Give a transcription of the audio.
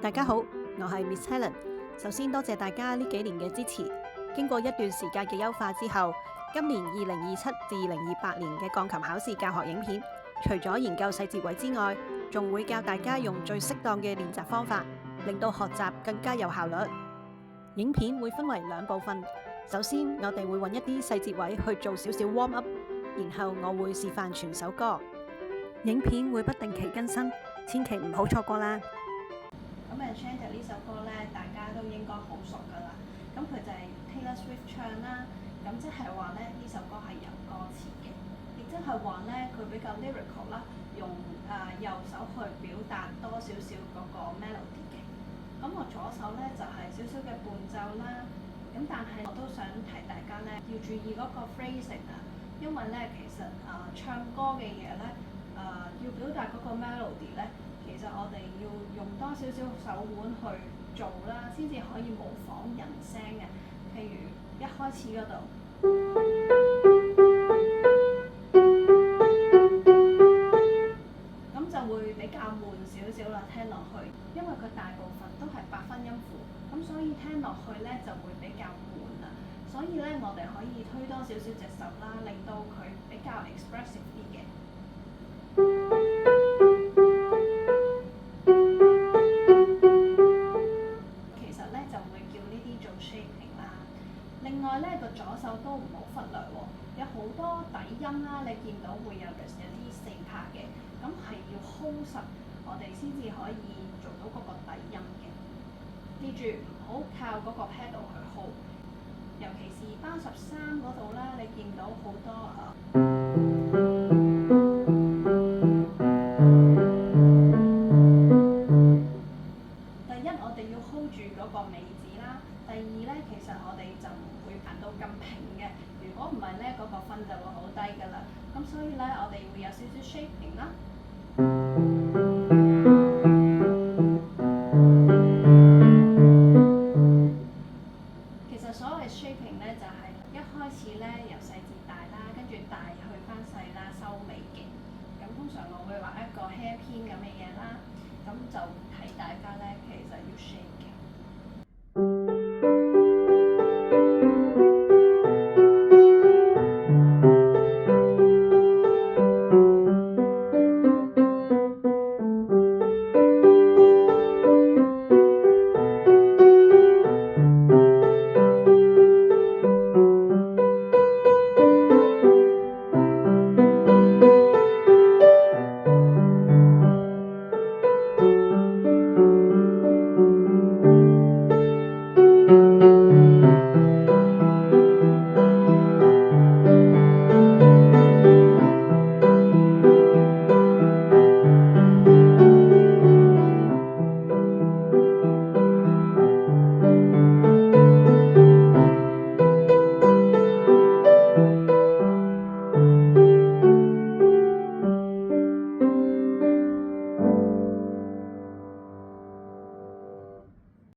大家好，我係 Miss Helen。首先多謝大家呢幾年嘅支持。經過一段時間嘅優化之後，今年2027至2028年嘅鋼琴考試教學影片，除咗研究細節位之外，仲會教大家用最適當嘅練習方法，令到學習更加有效率。影片會分為兩部分，首先我哋會揾一啲細節位去做少少 warm up， 然後我會示範全首歌。影片會不定期更新，千祈唔好錯過啦。咁Enchanted 呢首歌咧，大家都應該好熟噶啦。咁佢就係 Taylor Swift 唱啦。咁即係話咧，呢首歌係有歌詞嘅，亦即係話咧，佢比較 lyrical 啦，用右手去表達多少少嗰個 melody 嘅。咁我左手咧就係少少嘅伴奏啦。咁但係我都想提大家咧，要注意嗰個 phrasing 啊，因為咧其實唱歌嘅嘢咧，要表達嗰個 melody 咧，其實我哋要用多少少手腕去做啦，先至可以模仿人聲嘅。譬如一開始嗰度，咁就會比較悶少少啦，聽落去，因為佢大部分都係8分音符，咁所以聽落去咧就會比較悶啦。所以咧，我哋可以推多少少隻手啦，令到佢比較 expressive 啲嘅。其實咧就會叫呢啲做 shaping 啦。另外咧個左手都唔好忽略喎，有好多底音啦，你見到會有啲四拍嘅，咁係要 hold 實，我哋先至可以做到嗰個底音嘅。記住唔好靠嗰個 pedal 去 hold， 尤其是巴13嗰度啦，你見到好多第一，我哋要 hold 住嗰個尾指啦。第二咧，其實我哋就唔會彈到咁平嘅。如果唔係咧，嗰個分就會好低㗎啦。咁所以咧，我哋會有少少 shaping 啦。其實所謂 shaping 咧，就係一開始咧由細至大啦，跟住大去翻細啦，收尾嘅。咁通常我會畫一個 hairpin 咁嘅嘢啦。咁就睇大家咧，其實要 shape 嘅。